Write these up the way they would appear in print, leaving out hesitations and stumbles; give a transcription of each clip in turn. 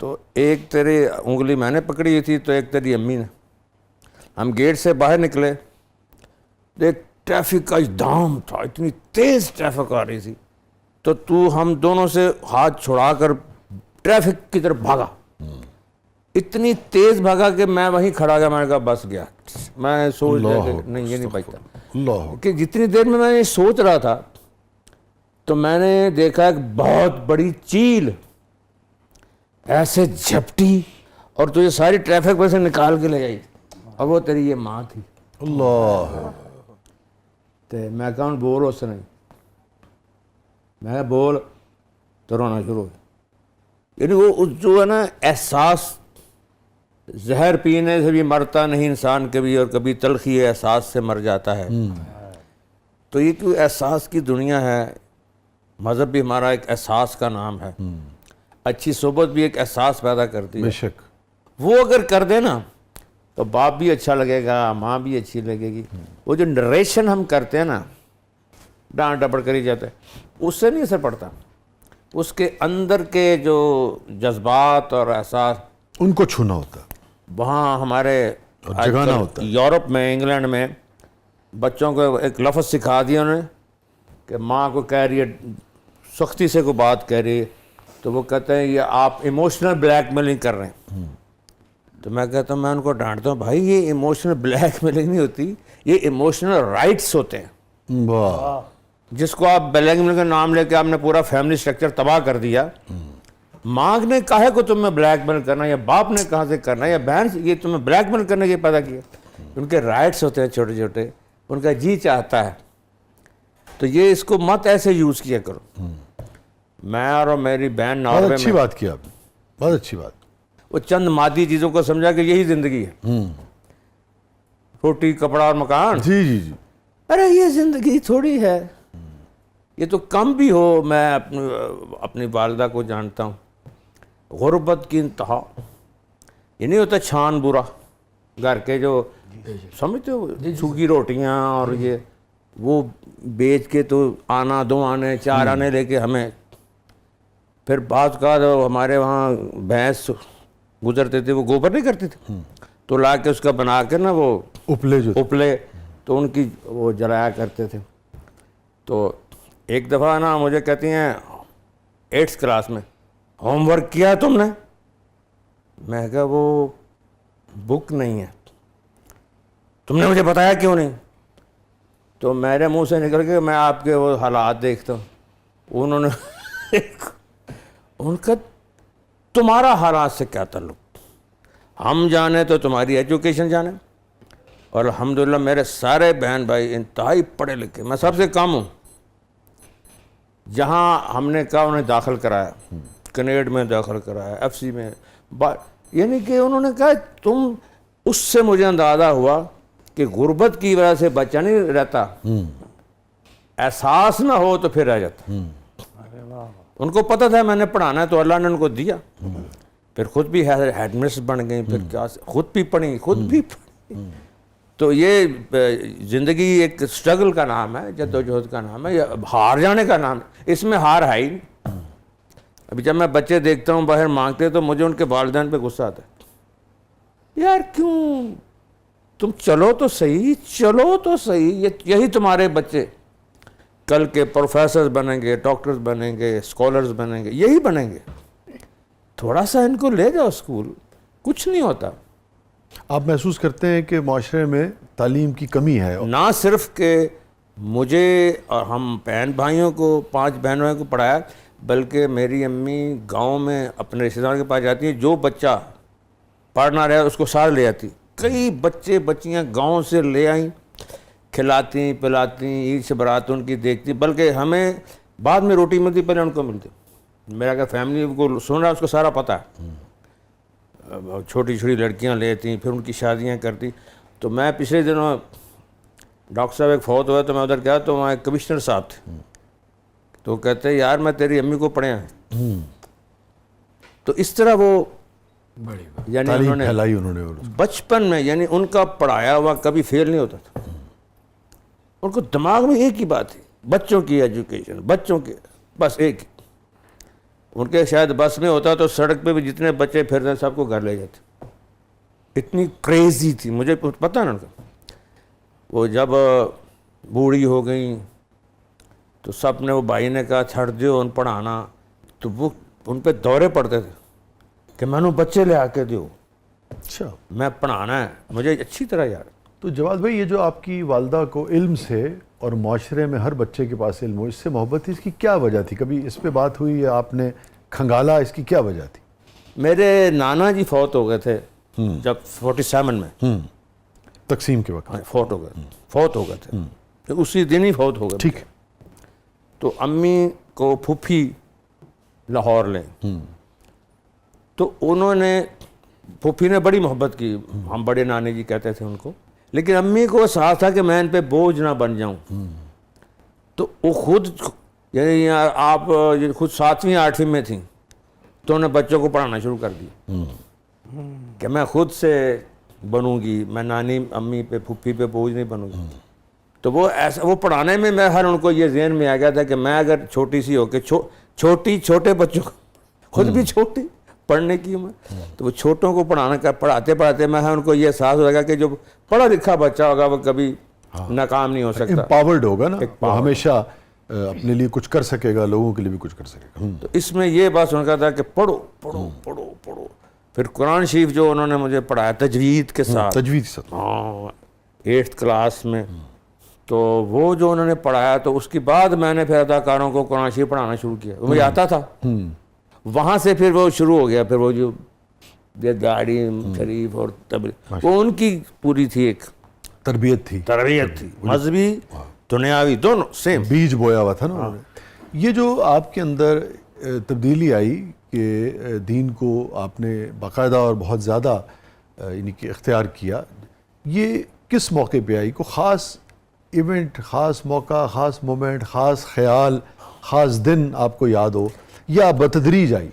تو ایک تیری انگلی میں نے پکڑی ہوئی تھی تو ایک تیری امی نے. ہم گیٹ سے باہر نکلے تو ایک ٹریفک کا اجدام تھا, اتنی تیز ٹریفک آ رہی تھی, تو ہم دونوں سے ہاتھ چھڑا کر ٹریفک کی طرف بھاگا, اتنی تیز بھاگا کہ میں وہیں کھڑا گیا. میں نے کہا بس گیا. میں سوچ لیا کہ نہیں یہ نہیں بچتا, کہ جتنی دیر میں یہ سوچ رہا تھا تو میں نے دیکھا ایک بہت بڑی چیل ایسے جھپٹی اور تجھے ساری ٹریفک میں سے نکال کے لے گئی, اور وہ تیری یہ ماں تھی. اللہ. تو میں کہا بول اس سے نہیں, میں بول تو رونا شروع ہو. یعنی وہ جو ہے نا احساس, زہر پینے سے بھی مرتا نہیں انسان کبھی, اور کبھی تلخی احساس سے مر جاتا ہے. تو یہ کوئی احساس کی دنیا ہے. مذہب بھی ہمارا ایک احساس کا نام ہے. اچھی صحبت بھی ایک احساس پیدا کرتی ہے. بے شک. وہ اگر کر دے نا تو باپ بھی اچھا لگے گا, ماں بھی اچھی لگے گی. وہ جو نریشن ہم کرتے ہیں نا, ڈانٹ ڈپڑ کری جاتا ہے, اس سے نہیں اثر پڑتا. اس کے اندر کے جو جذبات اور احساس ان کو چھونا ہوتا ہے, وہاں ہمارے جگانا ہوتا ہے. یورپ میں, انگلینڈ میں بچوں کو ایک لفظ سکھا دیا انہوں نے کہ ماں کو کہہ رہی ہے, سختی سے کوئی بات کہہ رہی ہے, تو وہ کہتے ہیں یہ آپ ایموشنل بلیک میلنگ کر رہے ہیں. تو میں کہتا ہوں, میں ان کو ڈانٹتا ہوں, بھائی یہ ایموشنل بلیک میلنگ نہیں ہوتی, یہ ایموشنل رائٹس ہوتے ہیں. واہ. جس کو آپ بلیک میلنگ کا نام لے کے آپ نے پورا فیملی سٹرکچر تباہ کر دیا. ماں نے کہا کو تمہیں بلیک میل کرنا, یا باپ نے کہاں سے کرنا, یا بہن سے, یہ تمہیں بلیک میل کرنے کے پیدا کیا. ان کے رائٹس ہوتے ہیں چھوٹے چھوٹے, ان کا جی چاہتا ہے. تو یہ اس کو مت ایسے یوز کیا کرو. میں اور میری بہن ناروے میں, بہت اچھی بات کی آپ نے, بہت اچھی بات. وہ چند مادی چیزوں کو سمجھا کہ یہی زندگی ہے, روٹی کپڑا اور مکان. جی جی جی. ارے یہ زندگی تھوڑی ہے, یہ تو کم بھی ہو. میں اپنی والدہ کو جانتا ہوں, غربت کی انتہا. یہ نہیں ہوتا چھان برا, گھر کے جو سمجھتے ہو سوکھی روٹیاں اور یہ وہ بیچ کے تو آنا 2 آنے 4 آنے لے کے ہمیں. پھر بعض کا ہمارے وہاں بھینس گزرتے تھے, وہ گوبر نہیں کرتے تھے, تو لا کے اس کا بنا کے نا وہ اپلے تو ان کی وہ جلایا کرتے تھے. تو ایک دفعہ نا مجھے کہتی ہیں 8th کلاس میں, ہوم ورک کیا تم نے؟ میں کہا وہ بک نہیں ہے. تم نے مجھے بتایا کیوں نہیں؟ تو میرے منہ سے نکل کے میں آپ کے وہ حالات دیکھتا ہوں. انہوں نے ان کا تمہارا حالات سے کیا تعلق؟ ہم جانے تو تمہاری ایجوکیشن جانے. اور الحمدللہ میرے سارے بہن بھائی انتہائی پڑھے لکھے, میں سب سے کم ہوں. جہاں ہم نے کہا انہیں داخل کرایا, کنیڈ میں داخل کرایا, FC میں, یعنی کہ انہوں نے کہا تم, اس سے مجھے اندازہ ہوا کہ غربت کی وجہ سے بچہ نہیں رہتا, احساس نہ ہو تو پھر رہ جاتا. ان کو پتہ تھا میں نے پڑھانا ہے تو اللہ نے ان کو دیا. پھر خود بھی ہیڈ مسٹر بن گئی, پھر کیا خود بھی پڑھی, خود بھی پڑھی. تو یہ زندگی ایک سٹرگل کا نام ہے, جدوجہد کا نام ہے, یا ہار جانے کا نام ہے. اس میں ہار ہے ہی. ابھی جب میں بچے دیکھتا ہوں باہر مانگتے تو مجھے ان کے والدین پہ غصہ آتا ہے, یار کیوں تم چلو تو صحیح, چلو تو صحیح. یہی تمہارے بچے کل کے پروفیسرز بنیں گے, ڈاکٹرز بنیں گے, اسکالرز بنیں گے, یہی بنیں گے. تھوڑا سا ان کو لے جاؤ اسکول, کچھ نہیں ہوتا. آپ محسوس کرتے ہیں کہ معاشرے میں تعلیم کی کمی ہے؟ نہ صرف کہ مجھے اور ہم بہن بھائیوں کو 5 بہنوں کو پڑھایا, بلکہ میری امی گاؤں میں اپنے رشتہ داروں کے پاس جاتی ہیں, جو بچہ پڑھنا رہا اس کو ساتھ لے آتی. کئی بچے بچیاں گاؤں سے لے آئیں, کھلاتی پلاتی, عید سے برات ان کی دیکھتی. بلکہ ہمیں بعد میں روٹی ملتی, پہلے ان کو ملتی. میرا کہ فیملی کو سن رہا ہے, اس کو سارا پتہ ہے. چھوٹی چھوٹی لڑکیاں لیتی, پھر ان کی شادیاں کرتی. تو میں پچھلے دنوں ڈاکٹر صاحب ایک فوت ہوا تو میں ادھر گیا, تو وہاں ایک کمشنر صاحب تھے, تو کہتے ہیں یار میں تیری امی کو پڑھیا. تو اس طرح وہ یعنی انہوں نے بچپن میں, یعنی ان کا پڑھایا ہوا کبھی فیل نہیں ہوتا تھا. ان کو دماغ میں ایک ہی بات ہے, بچوں کی ایجوکیشن, بچوں کے بس ایک. ان کے شاید بس میں ہوتا تو سڑک پہ بھی جتنے بچے پھر رہے سب کو گھر لے جاتے. اتنی کریزی تھی, مجھے پتہ نا. وہ جب بوڑھی ہو گئیں تو سب نے, وہ بھائی نے کہا چھڑ دیو ان پڑھانا, تو وہ ان پہ دورے پڑتے تھے کہ میں نے بچے لے آ کے دیو, اچھا میں پڑھانا ہے, مجھے اچھی طرح یاد. تو جواد بھائی یہ جو آپ کی والدہ کو علم سے اور معاشرے میں ہر بچے کے پاس علم ہو, اس سے محبت تھی, اس کی کیا وجہ تھی؟ کبھی اس پہ بات ہوئی یا آپ نے کھنگالا اس کی کیا وجہ تھی؟ میرے نانا جی فوت ہو گئے تھے جب 47 میں, تقسیم کے وقت فوت ہو گئے تھے, اسی دن ہی فوت ہو گئے. ٹھیک ہے. تو امی کو پھوپھی لاہور لیں, تو انہوں نے, پھوپھی نے بڑی محبت کی, ہم بڑے نانے جی کہتے تھے ان کو, لیکن امی کو احساس تھا کہ میں ان پہ بوجھ نہ بن جاؤں. تو وہ خود, یعنی آپ خود 7ویں 8ویں میں تھیں تو انہوں نے بچوں کو پڑھانا شروع کر دیا کہ میں خود سے بنوں گی, میں نانی امی پہ پھوپھی پہ بوجھ نہیں بنوں گی. تو وہ ایسا, وہ پڑھانے میں ہر ان کو یہ ذہن میں آ گیا تھا کہ میں اگر چھوٹی سی ہو کے چھوٹے بچوں کو, خود بھی چھوٹی پڑھنے کی عمر, تو وہ چھوٹوں کو پڑھاتے میں ان کو یہ احساس ہو گا کہ جو پڑھا لکھا بچہ ہوگا وہ کبھی ناکام نہیں ہو سکتا, امپاورڈ ہوگا نا, وہ ہمیشہ اپنے لیے کچھ کر سکے گا, لوگوں کے لیے بھی کچھ کر سکے گا. تو اس میں یہ بات سن کا تھا کہ پڑھو پڑھو پڑھو پڑھو. پھر قرآن شریف جو انہوں نے مجھے پڑھایا تجوید کے ساتھ, تجوید سے, ہاں 8th کلاس میں, تو وہ جو انہوں نے پڑھایا, تو اس کے بعد میں نے پھر اداکاروں کو قرآن شریف پڑھانا شروع کیا. مجھے آتا تھا, وہاں سے پھر وہ شروع ہو گیا. پھر وہ جو داڑھی شریف اور تبلیغ, وہ ان کی پوری تھی, ایک تربیت تھی, مذہبی دنیاوی دونوں سیم, بیج بویا ہوا تھا نا. یہ جو آپ کے اندر تبدیلی آئی کہ دین کو آپ نے باقاعدہ اور بہت زیادہ یعنی کہ اختیار کیا, یہ کس موقع پہ آئی؟ کو خاص ایونٹ, خاص موقع, خاص مومنٹ, خاص خیال, خاص دن آپ کو یاد ہو, یا بتدریج آئی؟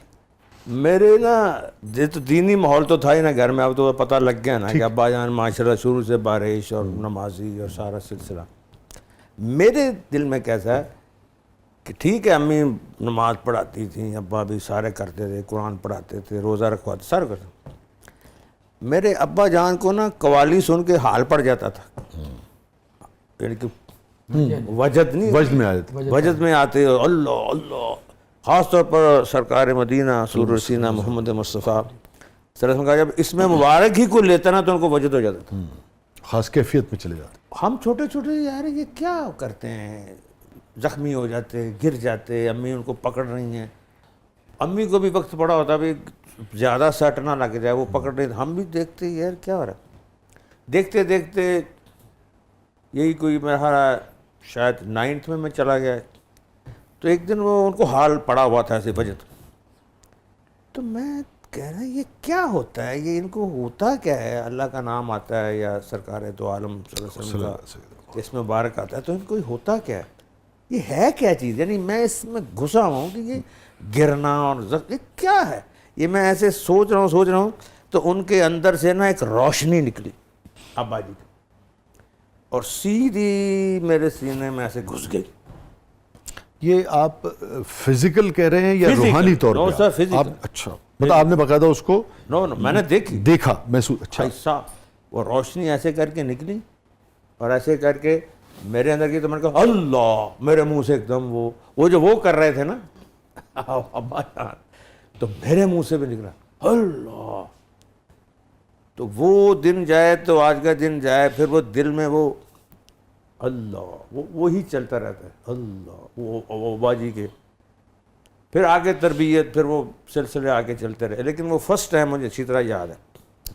میرے نا یہ تو دینی ماحول تو تھا ہی نا گھر میں, اب تو پتہ لگ گیا نا کہ ابا جان ماشاءاللہ شروع سے بارش اور نمازی اور سارا سلسلہ. میرے دل میں کیسا ہے کہ ٹھیک ہے امی نماز پڑھاتی تھیں, ابا بھی سارے کرتے تھے, قرآن پڑھاتے تھے, روزہ رکھواتے, سارے کرتے. میرے ابا جان کو نا قوالی سن کے حال پڑ جاتا تھا, یعنی کہ وجد میں آتے اللہ اللہ, خاص طور پر سرکار مدینہ سرور سینہ محمد مصطفیٰ صلی اللہ علیہ وسلم کا جب اس میں مبارک ہی کو لیتا نا تو ان کو وجد ہو جاتا تھا, خاص کیفیت میں چلے جاتے. ہم چھوٹے چھوٹے یار یہ کیا کرتے ہیں, زخمی ہو جاتے, گر جاتے, امی ان کو پکڑ رہی ہیں. امی کو بھی وقت پڑا ہوتا بھی زیادہ سٹ نہ لگ جائے, وہ پکڑ رہے, ہم بھی دیکھتے یار کیا ہو رہا ہے. دیکھتے دیکھتے یہی کوئی میرا شاید 9th میں چلا گیا, تو ایک دن وہ ان کو حال پڑا ہوا تھا ایسے بجٹ, تو میں کہہ رہا یہ کیا ہوتا ہے, یہ ان کو ہوتا کیا ہے, اللہ کا نام آتا ہے یا سرکار دو عالم صلی اللہ علیہ وسلم کا اس میں مبارک آتا ہے, تو ان کو ہوتا کیا ہے, یہ ہے کیا چیز. یعنی میں اس میں گھسا ہوں کہ یہ گرنا اور یہ کیا ہے. یہ میں ایسے سوچ رہا ہوں تو ان کے اندر سے نا ایک روشنی نکلی ابا جی کی, اور سیدھی میرے سینے میں ایسے گھس گئی. یہ آپ فزیکل کہہ رہے ہیں یا روحانی طور پہ؟ اچھا, مطلب آپ نے باقاعدہ اس کو میں نے دیکھا, محسوس. اچھا, ایسا وہ روشنی ایسے کر کے نکلی اور ایسے کر کے میرے اندر کی, تو میں نے کہا اللہ, میرے منہ سے ایک دم وہ جو وہ کر رہے تھے نا ابا جان, تو میرے منہ سے بھی نکلا اللہ. تو وہ دن جائے تو آج کا دن جائے, پھر وہ دل میں وہ اللہ وہی چلتا رہتا ہے اللہ, وہ ابا جی کے. پھر آگے تربیت, پھر وہ سلسلے آگے چلتے رہے, لیکن وہ فرسٹ ٹائم مجھے اچھی طرح یاد ہے.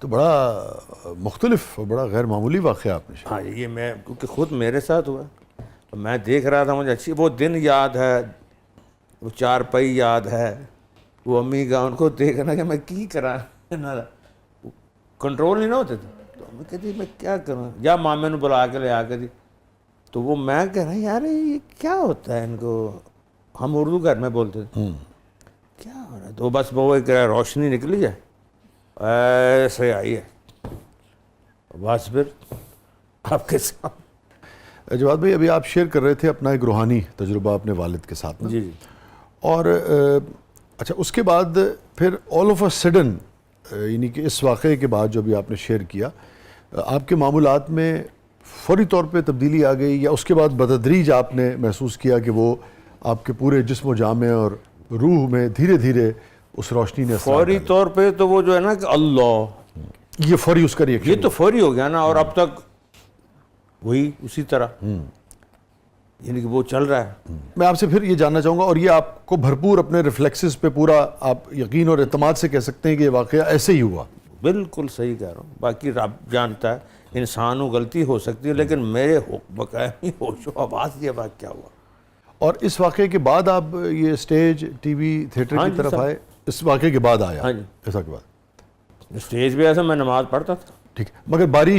تو بڑا مختلف اور بڑا غیر معمولی واقعہ آپ نے. ہاں یہ میں کیونکہ خود میرے ساتھ ہوا, میں دیکھ رہا تھا, مجھے اچھی وہ دن یاد ہے, وہ چارپائی یاد ہے, وہ امی کا ان کو دیکھنا کہ میں کی کرا, کنٹرول نہیں نہ ہوتے تھے. تو میں کہتی میں کیا کروں, یا مامے نے بلا کے لے آ کے دی, تو وہ میں کہہ رہا یار یہ کیا ہوتا ہے ان کو, ہم اردو گھر میں بولتے تھے کیا ہو رہا ہے. تو بس وہ ایک روشنی نکلی ہے ایسے آئی ہے, بس پھر آپ کے ساتھ. جواد بھائی ابھی آپ شیئر کر رہے تھے اپنا ایک روحانی تجربہ اپنے والد کے ساتھ نا. جی جی. اور اچھا اس کے بعد پھر آل آف اے سڈن یعنی کہ اس واقعے کے بعد جو بھی آپ نے شیئر کیا آپ کے معمولات میں فوری طور پہ تبدیلی آ گئی یا اس کے بعد بتدریج آپ نے محسوس کیا کہ وہ آپ کے پورے جسم و جامع اور روح میں دھیرے دھیرے اس روشنی نے اثر فوری طور پہ تو وہ جو ہے نا کہ اللہ یہ فوری اس کا ریئیکشن یہ تو فوری ہو گیا نا, اور اب تک وہی اسی طرح یعنی کہ وہ چل رہا ہے. میں آپ سے پھر یہ جاننا چاہوں گا اور یہ آپ کو بھرپور اپنے ریفلیکسز پہ پورا آپ یقین اور اعتماد سے کہہ سکتے ہیں کہ یہ واقعہ ایسے ہی ہوا؟ بالکل صحیح کہہ رہا ہوں, باقی رب جانتا ہے, انسان کو غلطی ہو سکتی ہے لیکن میرے بقایا ہوش و حواس یہ بات کیا ہوا. اور اس واقعے کے بعد آپ یہ اسٹیج ٹی وی تھیٹر کی طرف آئے؟ اس واقعے کے بعد آیا؟ ہاں جی, ایسا کے بعد اسٹیج پہ ایسا میں نماز پڑھتا تھا. ٹھیک ہے, مگر باری